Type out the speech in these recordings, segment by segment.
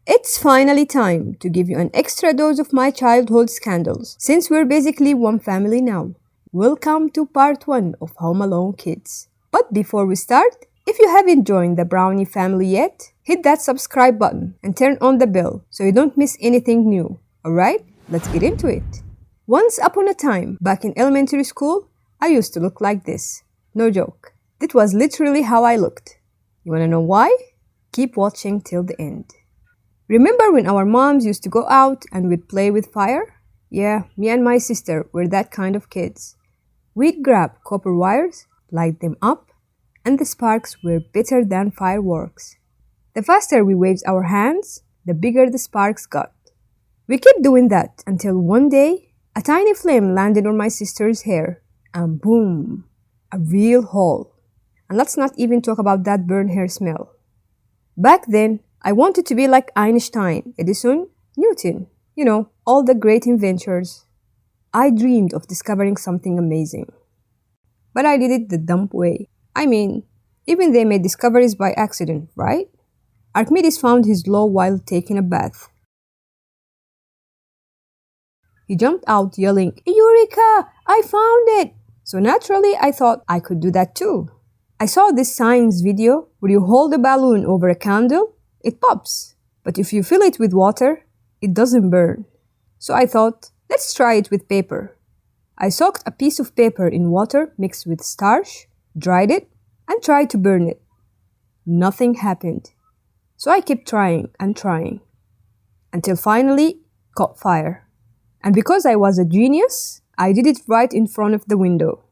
It's finally time to give you an extra dose of my childhood scandals, since we're basically one family now. Welcome to part 1 of Home Alone Kids. But before we start, if you haven't joined the Brownie family yet, hit that subscribe button and turn on the bell so you don't miss anything new. Alright, let's get into it. Once upon a time, back in elementary school, I used to look like this. No joke. That was literally how I looked. You wanna know why? Keep watching till the end. Remember when our moms used to go out and we'd play with fire? Yeah, me and my sister were that kind of kids. We'd grab copper wires, light them up, and the sparks were better than fireworks. The faster we waved our hands, the bigger the sparks got. We kept doing that until one day, a tiny flame landed on my sister's hair, and boom, a real hole. And let's not even talk about that burnt hair smell. Back then, I wanted to be like Einstein, Edison, Newton, all the great inventors. I dreamed of discovering something amazing. But I did it the dumb way. I mean, even they made discoveries by accident, right? Archimedes found his law while taking a bath. He jumped out yelling, "Eureka! I found it!" So naturally, I thought I could do that too. I saw this science video where you hold a balloon over a candle, it pops. But if you fill it with water, it doesn't burn. So I thought, let's try it with paper. I soaked a piece of paper in water mixed with starch, dried it, and tried to burn it. Nothing happened. So I kept trying and trying, until finally it caught fire. And because I was a genius, I did it right in front of the window.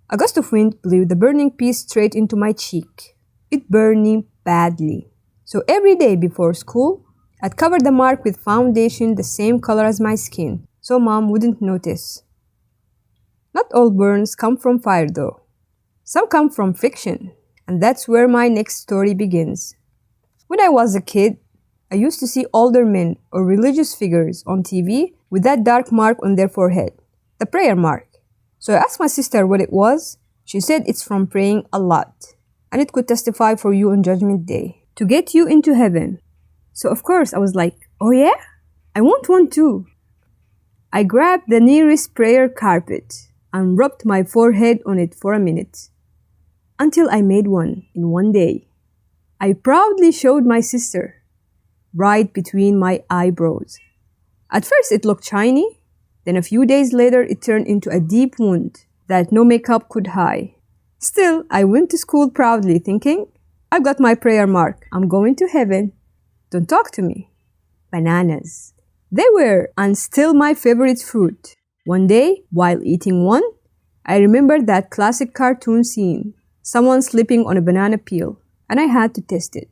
A gust of wind blew the burning piece straight into my cheek. It burned me badly. So every day before school, I'd cover the mark with foundation the same color as my skin, so Mom wouldn't notice. Not all burns come from fire though. Some come from friction, and that's where my next story begins. When I was a kid, I used to see older men or religious figures on TV with that dark mark on their forehead, the prayer mark. So I asked my sister what it was. She said it's from praying a lot, and it could testify for you on Judgment Day, to get you into heaven. So of course I was like, oh yeah? I want one too. I grabbed the nearest prayer carpet and rubbed my forehead on it for a minute, until I made one in one day. I proudly showed my sister, right between my eyebrows. At first it looked shiny, then a few days later it turned into a deep wound that no makeup could hide. Still, I went to school proudly thinking, I've got my prayer mark. I'm going to heaven. Don't talk to me. Bananas. They were and still my favorite fruit. One day, while eating one, I remembered that classic cartoon scene. Someone slipping on a banana peel, and I had to test it.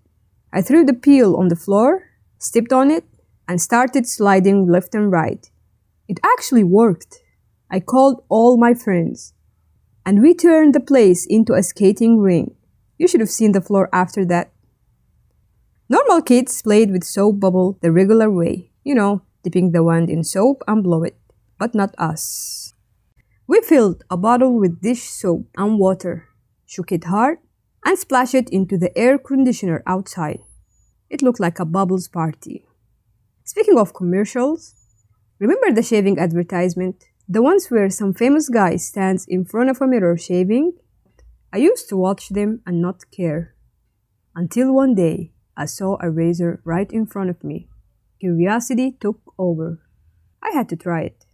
I threw the peel on the floor, stepped on it, and started sliding left and right. It actually worked. I called all my friends, and we turned the place into a skating ring. You should have seen the floor after that. Normal kids played with soap bubble the regular way, dipping the wand in soap and blow it, but not us. We filled a bottle with dish soap and water, shook it hard, and splashed it into the air conditioner outside. It looked like a bubbles party. Speaking of commercials, remember the shaving advertisement? The ones where some famous guy stands in front of a mirror shaving? I used to watch them and not care. Until one day, I saw a razor right in front of me. Curiosity took over. I had to try it.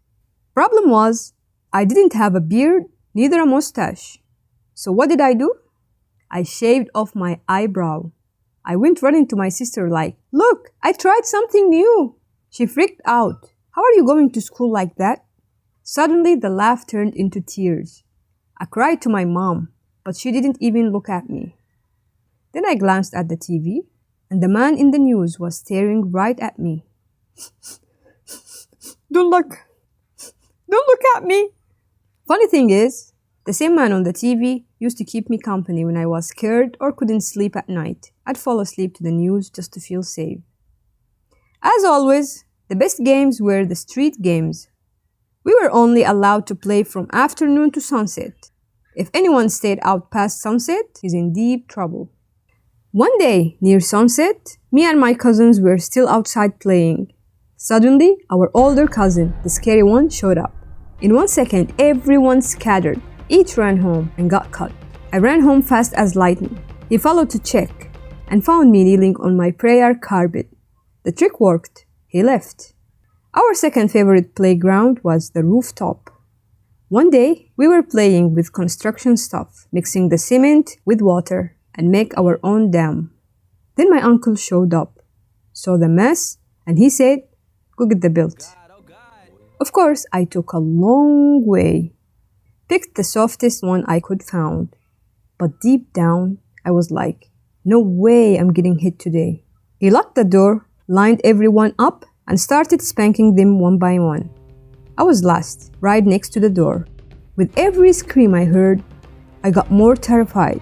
Problem was, I didn't have a beard, neither a mustache. So what did I do? I shaved off my eyebrow. I went running to my sister like, "Look, I tried something new." She freaked out. "How are you going to school like that?" Suddenly, the laugh turned into tears. I cried to my mom, but she didn't even look at me. Then I glanced at the TV, and the man in the news was staring right at me. Don't look at me. Funny thing is, the same man on the TV used to keep me company when I was scared or couldn't sleep at night. I'd fall asleep to the news just to feel safe. As always, the best games were the street games. We were only allowed to play from afternoon to sunset. If anyone stayed out past sunset, he's in deep trouble. One day, near sunset, me and my cousins were still outside playing. Suddenly, our older cousin, the scary one, showed up. In 1 second, everyone scattered. Each ran home and got caught. I ran home fast as lightning. He followed to check and found me kneeling on my prayer carpet. The trick worked. He left. Our second favorite playground was the rooftop. One day, we were playing with construction stuff, mixing the cement with water and make our own dam. Then my uncle showed up, saw the mess, and he said, "Go get the belt." Of course, I took a long way, picked the softest one I could find, but deep down, I was like, no way I'm getting hit today. He locked the door, lined everyone up, and started spanking them one by one. I was last, right next to the door. With every scream I heard, I got more terrified.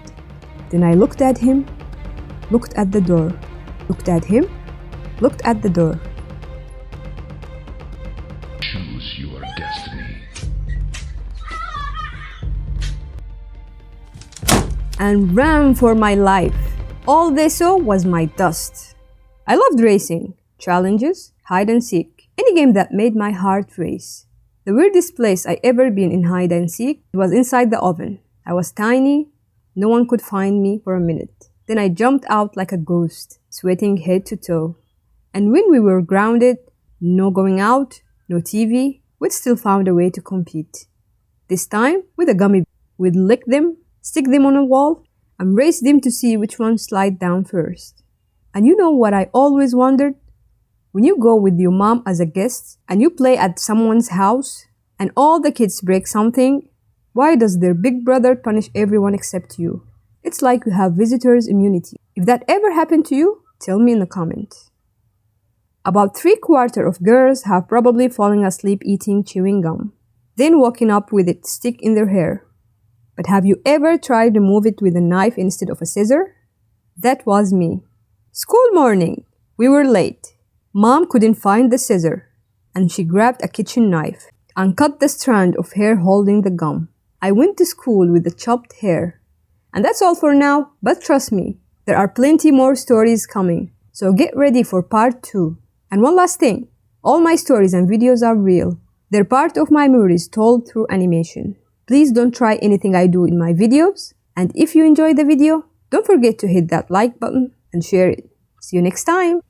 Then I looked at him, looked at the door, looked at him, looked at the door. Choose your destiny. And ran for my life. All they saw was my dust. I loved racing, challenges, hide and seek, any game that made my heart race. The weirdest place I ever been in hide and seek was inside the oven. I was tiny, no one could find me for a minute. Then I jumped out like a ghost, sweating head to toe. And when we were grounded, no going out, no TV, we'd still found a way to compete. This time with a gummy bear. We'd lick them, stick them on a wall, and race them to see which one slide down first. And you know what I always wondered? When you go with your mom as a guest and you play at someone's house and all the kids break something, why does their big brother punish everyone except you? It's like you have visitors immunity. If that ever happened to you, tell me in the comments. About 3/4 of girls have probably fallen asleep eating chewing gum, then woken up with it stick in their hair. But have you ever tried to remove it with a knife instead of a scissor? That was me. School morning. We were late. Mom couldn't find the scissor, and she grabbed a kitchen knife and cut the strand of hair holding the gum. I went to school with the chopped hair. And that's all for now, but trust me, there are plenty more stories coming. So get ready for part 2. And one last thing, all my stories and videos are real. They're part of my memories told through animation. Please don't try anything I do in my videos. And if you enjoyed the video, don't forget to hit that like button and share it. See you next time!